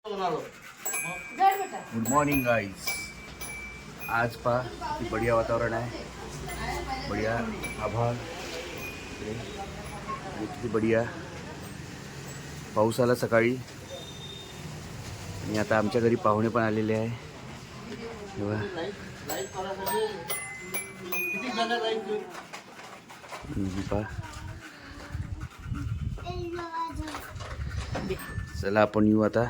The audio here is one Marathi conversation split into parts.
Good morning guys. आज पहा किती बढिया वातावरण आहे, बढिया आभाळ, किती बढिया पाऊस आला सकाळी आणि आता आमच्या घरी पाहुणे पण आलेले आहे। चला आपण येऊ आता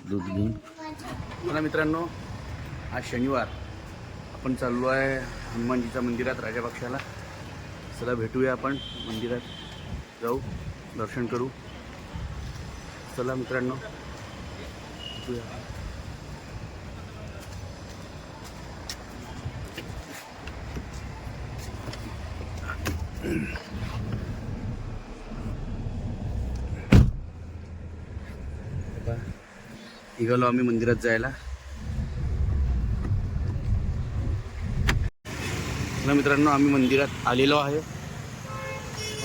दूध घेऊन। मला मित्रांनो, आज शनिवार आपण चाललो आहे हनुमानजीच्या मंदिरात राजापक्षाला। चला भेटूया, आपण मंदिरात जाऊ, दर्शन करू। चला मित्रांनो भेटूया। निघालो आम्ही मंदिरात जायला। चला मित्रांनो, आम्ही मंदिरात आलेलो आहे,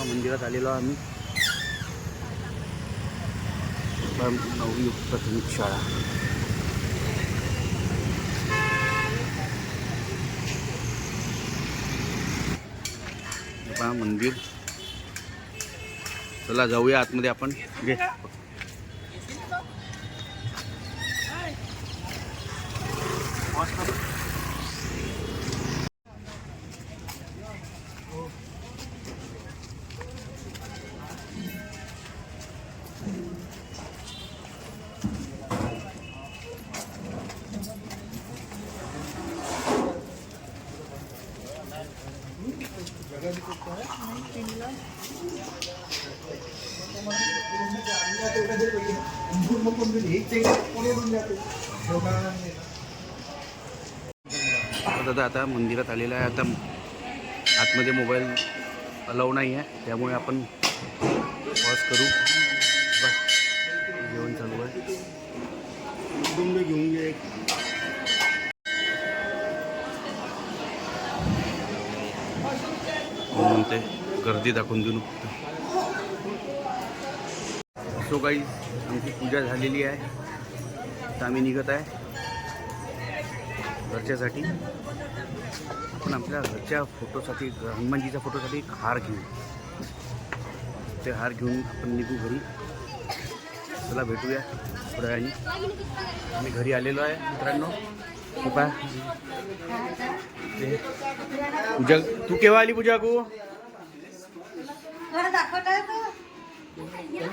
मंदिरात आलेलो आम्ही। नववी प्राथमिक शाळा, मंदिर। चला जाऊया आतमध्ये आपण। घे दादा आता मंदिरात आलेला आहे। आता आतमध्ये मोबाईल अलाउ नाही आहे, त्यामुळे आपण पॉज करू। जेवण चालू आहे, घेऊन घे। म्हणते गर्दी दाखवून देऊ फक्त। सो गाईज, आमची पूजा झालेली आहे, आता आम्ही निघत आहे घरच्यासाठी। आपण आपल्या घरच्या फोटोसाठी, हनुमानजीच्या फोटोसाठी एक हार घेऊ। ते हार घेऊन आपण निघू घरी। चला भेटूया थोड्या वेळाने। आम्ही घरी आलेलो आहे मित्रांनो। पहा पूजा, तू केव्हा आली पूजा? को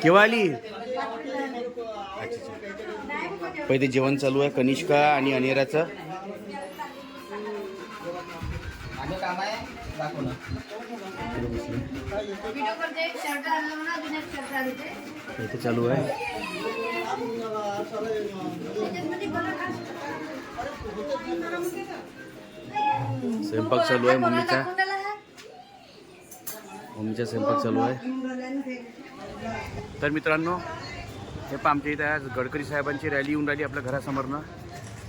केव्हा आली? अच्छा, पहिले जेवण चालू आहे कनिष्का आणि अनेराचं। इथे चालू आहे स्वयंपाक चालू आहे। मम्मीचा स्वयंपाक चालू आहे। तर मित्रांनो, हे पहा आमच्या इथे आज गडकरी साहेबांची रॅली येऊन राहिली आपल्या घरासमोरनं,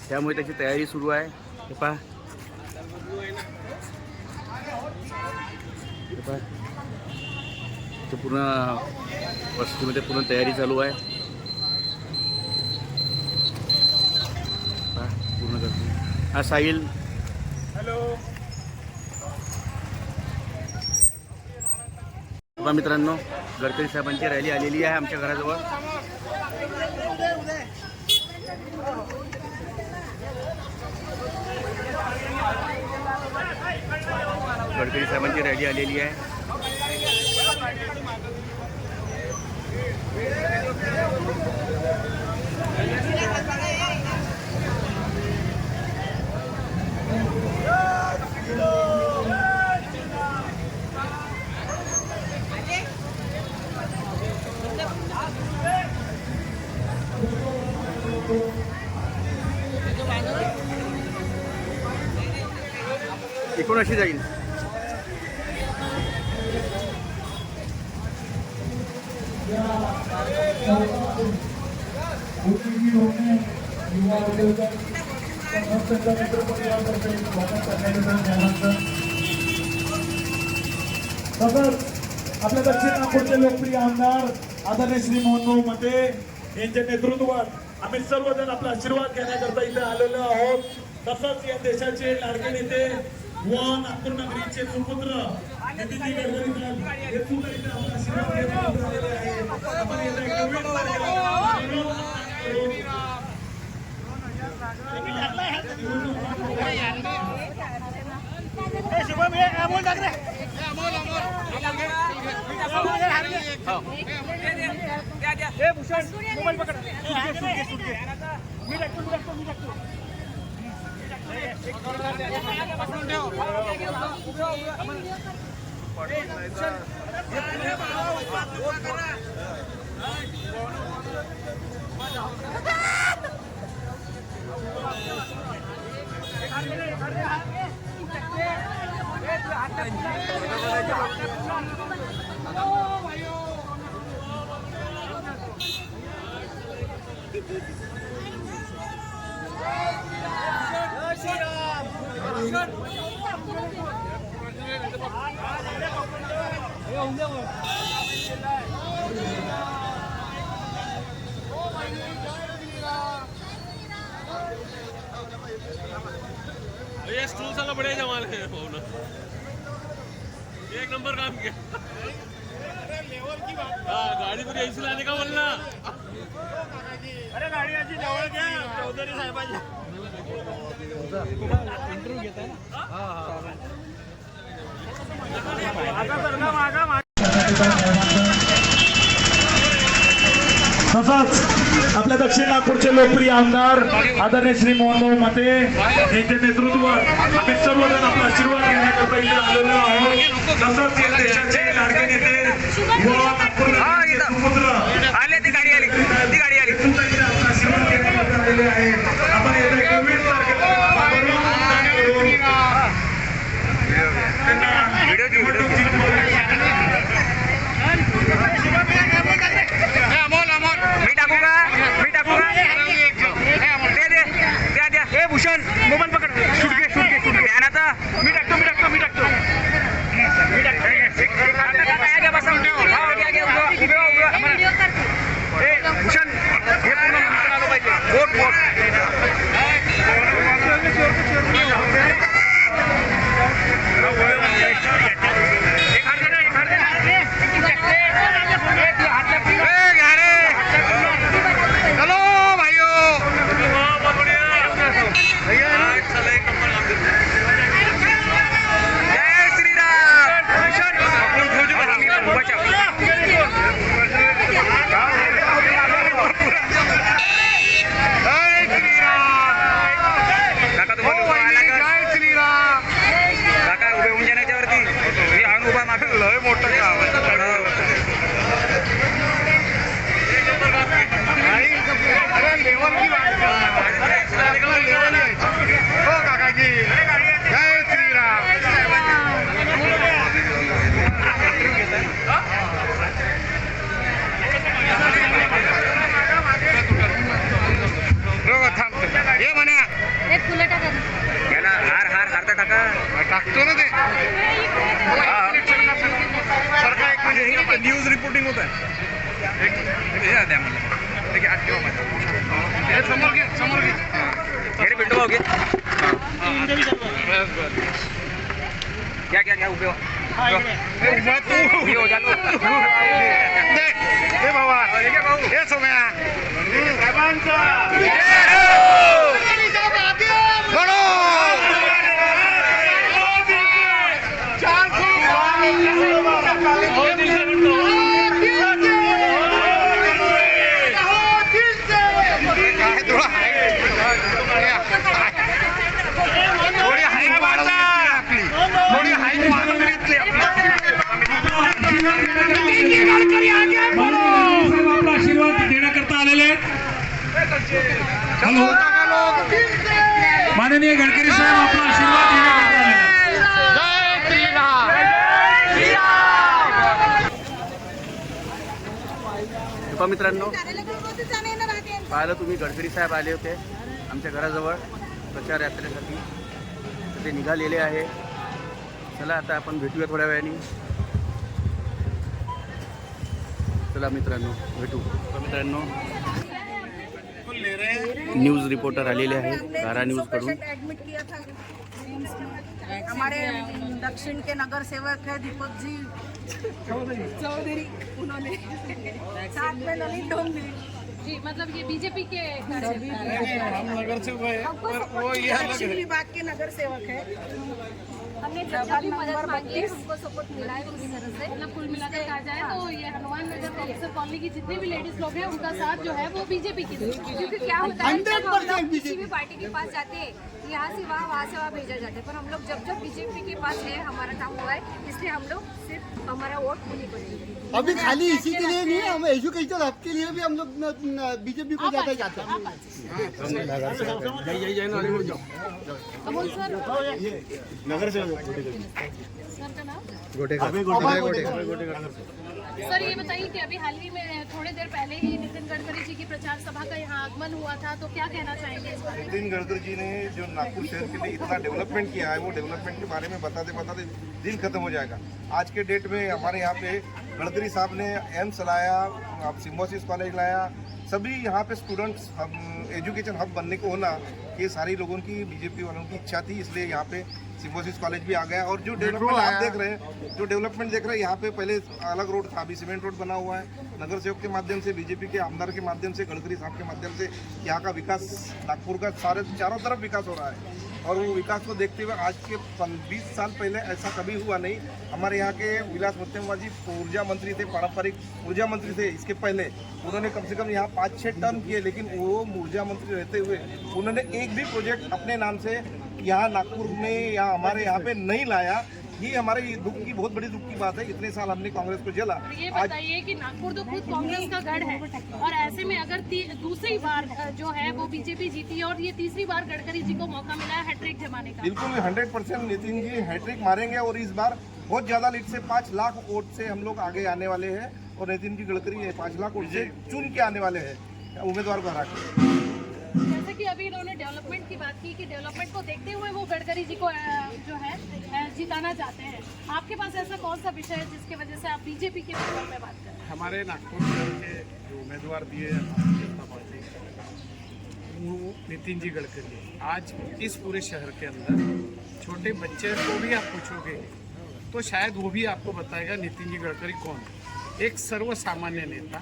त्यामुळे त्याची तयारी सुरू आहे। हे पहा, ते पूर्ण वस्तीमध्ये पूर्ण तयारी चालू आहे। पूर्ण गर्दी। हा साहिल, हॅलो। बघा मित्रांनो, गडकरी साहेबांची रॅली आलेली आहे आमच्या घराजवळ। गडकरी साहेबांची रॅली आलेली आहे। इकडून अशी जाईल। तसंच आपल्या दक्षिण नागपूरचे लोकप्रिय आमदार आदरणीय श्री मोहनभाऊ मते यांच्या नेतृत्वात आम्ही सर्वजण आपला आशीर्वाद घेण्याकरता इथे आलेलो आहोत. तसंच या देशाचे लाडके नेते व नागपूर नगरीचे सुपुत्र नितीनजी गडकरी साहेब हे सुद्धा इथे आपला आशीर्वाद घेण्याकरता आलेले आहेत. आपण येत्या 21 तारखेला शुभम हे अमोल टाक रे हे भूषण मोबाईल पकड मी टाकतो ये स्टूल साला बड़े जमाल है ना, एक नंबर काम किया। हाँ गाड़ी पूरी ऐसी लाने का बोलना। अरे गाडी याची जवळ घ्या चौधरी साहेबांची इंटरव्ह्यू घेताय ना तसंच आपल्या दक्षिण नागपूरचे लोकप्रिय आमदार आदरणीय श्री मोहनभाऊ मते यांच्या नेतृत्वात आम्ही सर्वजण आपला आशीर्वाद घेण्याकरता इथे आलेलो आहोत. तसंच या देशाचे लाडके नेते व नागपूरचे सुपुत्र आले ती गाडी आली सुद्धा इथे आपला आशीर्वाद घेण्याकरता आलेले आहेत. आपण येत्या 21 तारखेला हे भूषण मोबाईल पकड सुटके ध्यानाचा मी टाकतो भूषण हे पूर्ण आलं पाहिजे बोट टाकतो ना ते सरकार एक म्हणजे न्यूज रिपोर्टिंग होत आहे एक द्या मला समोर घे भेटो घे क्या उभे हो जातो हे बाबा हे सोम्या आपला आशीर्वाद देण्याकरता आलेले आहेत. हॅलो माननीय गडकरी साहेब आपला आशीर्वाद देण्याकरता आलेले. मित्रांनो पाहिलं तुम्ही गडकरी साहेब आले होते आमच्या घराजवळ प्रचार यात्रेसाठी, तर ते निघालेले आहे. चला आता आपण भेटूया थोड्या वेळाने. चला मित्रांनो भेटू. तर मित्रांनो न्यूज रिपोर्टर आलेले आहे धारा न्यूज कडून. एडमिट किया था हमारे दक्षिण के नगर सेवक है दीपक जी चौधरी, उन्होंने साथ में ललित डोंगरी जी, मतलब ये बीजेपी के हम नगर से हुए पर वो ये अलग दक्षिण है. विभाग के नगर सेवक है. हमने जब भी मदद मांगी है हमको सपोर्ट मिला है पूरी तरह से. मतलब कुल मिलाकर कहा जाए तो ये हनुमान नगर प्रोफेसर कॉलोनी की जितने भी लेडीज लोग हैं उनका साथ जो है वो बीजेपी की तरफ है. क्योंकि क्या होता है जब हम लोग किसी भी पार्टी के पास जाते हैं यहाँ से वहाँ भेजा जाता है, पर हम लोग जब बीजेपी के पास है हमारा काम हुआ है, इसलिए हम लोग सिर्फ हमारा वोट उन्हीं को देंगे. अभी खाली इसी के लिए नहीं, हम एजुकेशन हब के लिए भी हम लोग बीजेपी को ज्यादा जाते हैं. अमोल सर नगर से सर का नाम गोटे सर ये बताइए कि अभी हाल ही में थोड़ी देर पहले ही नितिन गडकरी जी की प्रचार सभा का यहाँ आगमन हुआ था, तो क्या कहना चाहेंगे इस बारे में? नितिन गडकरी जी ने जो नागपुर शहर के लिए इतना डेवलपमेंट किया है वो डेवलपमेंट के बारे में बताते बताते दिन खत्म हो जाएगा. आज के डेट में हमारे यहाँ पे गडकरी साहब ने एम्स लाया, सिम्बोसिस कॉलेज लाया, सभी यहाँ पे स्टूडेंट्स एजुकेशन हब बनने को होना ये सारी लोगों की बीजेपी वालों की इच्छा थी, इसलिए यहाँ पे सिम्बोसिस कॉलेज भी आ गया. और जो डेवलपमेंट आप देख रहे हैं यहाँ पे पहले अलग रोड था, अभी सीमेंट रोड बना हुआ है. नगर सेवक के माध्यम से, बीजेपी के आमदार के माध्यम से, गडकरी साहब के माध्यम से यहाँ का विकास, नागपुर का चारों तरफ विकास हो रहा है. और वो विकास को देखते हुए आज के 20 साल पहले ऐसा कभी हुआ नहीं. हमारे यहाँ के विलास मुत्तेमवार जी ऊर्जा मंत्री थे, पारंपरिक ऊर्जा मंत्री थे. इसके पहले उन्होंने कम से कम यहाँ 5-6 टर्म किए, लेकिन वो ऊर्जा मंत्री रहते हुए उन्होंने एक भी प्रोजेक्ट अपने नाम से यहाँ नागपुर में या हमारे यहाँ पे नहीं लाया. ये हमारे दुख की, बहुत बड़ी दुख की बात है. इतने साल हमने कांग्रेस को जला. ये बताइए कि नागपुर तो खुद कांग्रेस का गढ़ है, और ऐसे में अगर दूसरी बार जो है वो बीजेपी जीती और ये तीसरी बार गडकरी जी को मौका मिला है हैट्रिक जमाने का. बिल्कुल 100% नितिन जी हैट्रिक मारेंगे और इस बार बहुत ज्यादा लीड से 5 लाख वोट से हम लोग आगे आने वाले हैं. और नितिन जी गडकरी 5 लाख वोट से चुन के आने वाले हैं उम्मीदवार को हरा के. जैसे कि अभी इन्होंने डेवलपमेंट की बात की कि डेवलपमेंट को देखते हुए वो गडकरी जी को जो है जिताना चाहते हैं. आपके पास ऐसा कौन सा विषय है जिसकी वजह से आप बीजेपी के विरोध में बात कर रहे हैं? हमारे नागपुर शहर के जो उम्मीदवार दिए हैं भारतीय जनता पार्टी, वो नितिन जी गडकरी. आज इस पूरे शहर के अंदर छोटे बच्चे को भी आप पूछोगे तो शायद वो भी आपको बताएगा नितिन जी गडकरी कौन है. एक सर्वसामान्य नेता,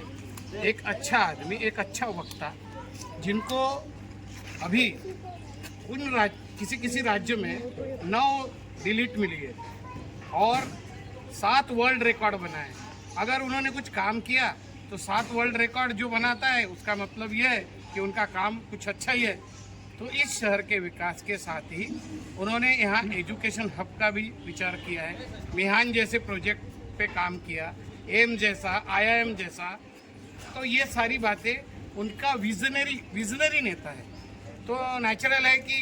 एक अच्छा आदमी, एक अच्छा वक्ता, जिनको अभी उन किसी राज्य में 9 डिलीट मिली है और 7 वर्ल्ड रिकॉर्ड बनाए. अगर उन्होंने कुछ काम किया तो 7 वर्ल्ड रिकॉर्ड जो बनाता है उसका मतलब यह है कि उनका काम कुछ अच्छा ही है. तो इस शहर के विकास के साथ ही उन्होंने यहाँ एजुकेशन हब का भी विचार किया है. मिहान जैसे प्रोजेक्ट पे काम किया, एम जैसा, IIM जैसा. तो ये सारी बातें, उनका विजनरी नेता है. तो नेचुरल है कि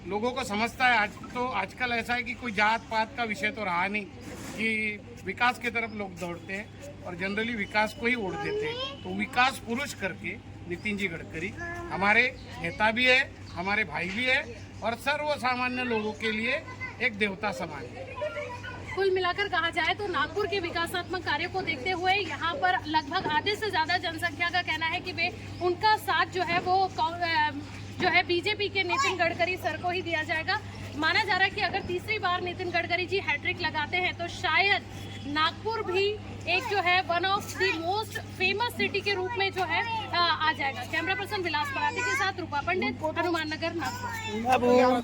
लोगों को समझता है. आजकल ऐसा है कि कोई जात पात का विषय तो रहा नहीं कि विकास की तरफ लोग दौड़ते हैं और जनरली विकास को ही वोट देते हैं. तो विकास पुरुष करके नितिन जी गडकरी हमारे नेता भी है, हमारे भाई भी है और सर्वसामान्य लोगों के लिए एक देवता समान है. कुल मिलाकर कहा जाए तो नागपुर के विकासात्मक कार्यों को देखते हुए यहाँ पर लगभग आधे से ज्यादा जनसंख्या का कहना है कि वे उनका साथ जो है वो जो है बीजेपी के नितिन गडकरी सर को ही दिया जाएगा. माना जा रहा है कि अगर तीसरी बार नितिन गडकरी जी हैट्रिक लगाते हैं तो शायद नागपुर भी एक जो है one of the most famous city के रूप में जो है आ जाएगा. कैमरा पर्सन विलास पराते के साथ रूपा पंडित, हनुमान नगर, नागपुर.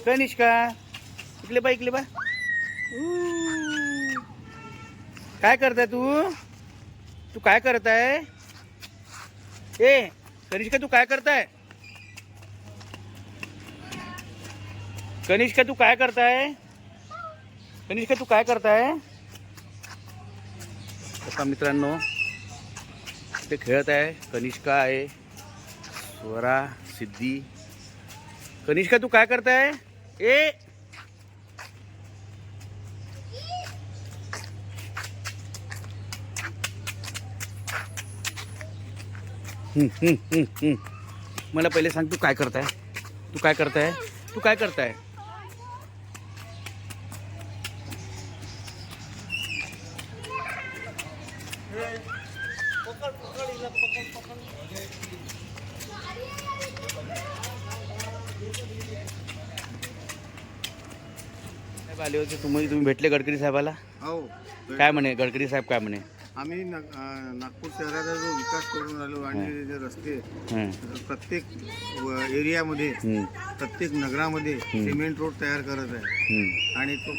कनिष्का इकडे बा काय करताय तू काय करताय? ए कनिष्का तू काय करताय? कनिष्का तू काय करताय? कनिष्का तू काय करताय? आता मित्रांनो ते खेळत आहे. कनिष्का आहे, स्वरा, सिद्धी. कनिष्का तू काय करताय? ए मला पहिले सांग तू काय करताय? तू काय करताय? तू काय करताय? आले होते तुम्ही भेटले गडकरी साहेबाला? हो. काय म्हणे गडकरी साहेब, काय म्हणे? आम्ही नागपूर शहराचा जो विकास करून राहिलो आणि जे रस्ते हं. प्रत्येक एरियामध्ये प्रत्येक नगरामध्ये सिमेंट रोड तयार करत आहे हं. आणि तो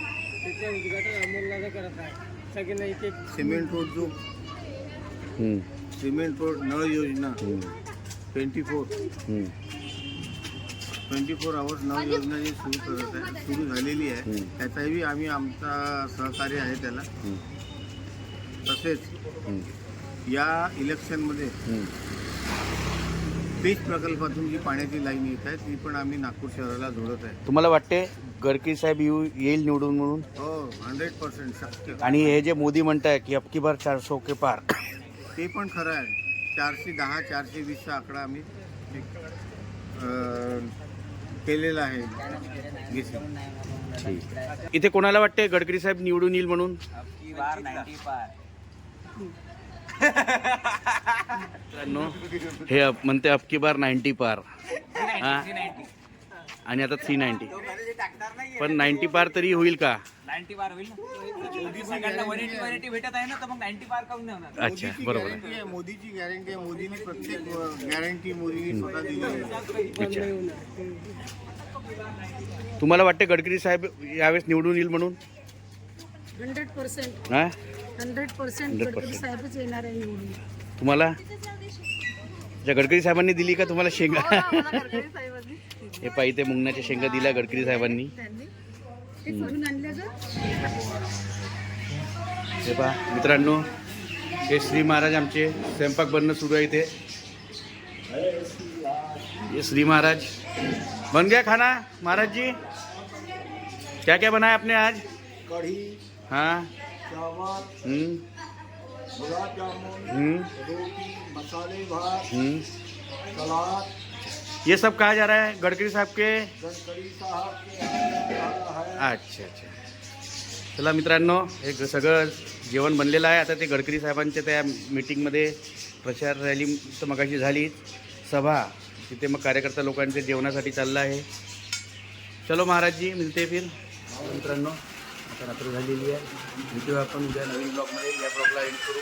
सिमेंट रोड जो हं. सिमेंट रोड नळ योजना हं. 24 आवर्स नळ योजना जी सुरू झालेली आहे त्याचाही आम्ही आमचा सहकार्य आहे त्याला. तसेच या इलेक्शनमध्ये पीच प्रकल्पातून जी पाण्याची लाईन येत आहे ती पण आम्ही नागपूर शहराला जोडत आहे. तुम्हाला वाटते गडकरी साहेब येईल निवडून म्हणून? हो, 100% शक्य. आणि हे जे मोदी म्हणताय की अबकी बार 400 के पार, ते पण खरं आहे. 410 420चा आकडा आम्ही केलेला आहे. ठीक. इथे कोणाला वाटते गडकरी साहेब निवडून येईल म्हणून? हे म्हणते अबकी बार 90 पार. हा. आणि आता 390, पण 90 पार तरी होईल का? 90 पार होईल ना. 180 भेटत आहे ना, तर मग 90 पार काऊन नाही होणार? अच्छा, बरोबर आहे. मोदीची गॅरंटी आहे. मोदीने प्रत्येक गॅरंटी मोदीने स्वतः दिली आहे. अच्छा. तुम्हाला वाटते गडकरी साहेब यावेळेस निवडून येईल म्हणून? 100%. हा? 100% गडकरी साहेबच येणार आहे निवडून. तुम्हाला ज्या गडकरी साहेबांनी दिली का तुम्हाला शेंगा? गडकरी साहेबांनी हे पाहिजे ते मुंगण्याच्या शेंगा दिल्या गडकरी साहेबांनी. ते करून आणल्या का? हे पहा मित्रांनो, हे श्री महाराज आमचे स्वयंपाक बनणं सुरू आहे इथे. ये श्री महाराज बन गया खाना महाराज जी? क्या क्या बनाया आपने आज? कढ़ी, हाँ. चावल, गुलाब जामुन, रोटी, मसाले भात, सलाद. ये सब कहा जा रहा है गडकरी साहब के? गडकरी साहब के है. अच्छा अच्छा. चला मित्रांनो, हे सगळं जेवण बनलेलं आहे. आता ते गडकरी साहेबांच्या त्या मीटिंगमध्ये प्रचार रॅली तर मगाशी झाली, सभा तिथे मग कार्यकर्ता लोकांचे जेवणासाठी चाललं आहे. चलो महाराज जी, मिलते फिर. मित्रांनो, आता रात्र झालेली आहे. भेटूया आपण उद्या नवीन ब्लॉगमध्ये. या ब्लॉगला एंड करू.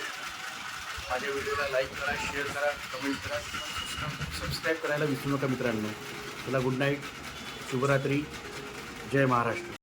माझ्या व्हिडिओला लाईक करा, शेअर करा, कमेंट करा, सबस्क्राईब करायला विसरू नका मित्रांनो. चला, गुड नाईट, शुभरात्री, जय महाराष्ट्र.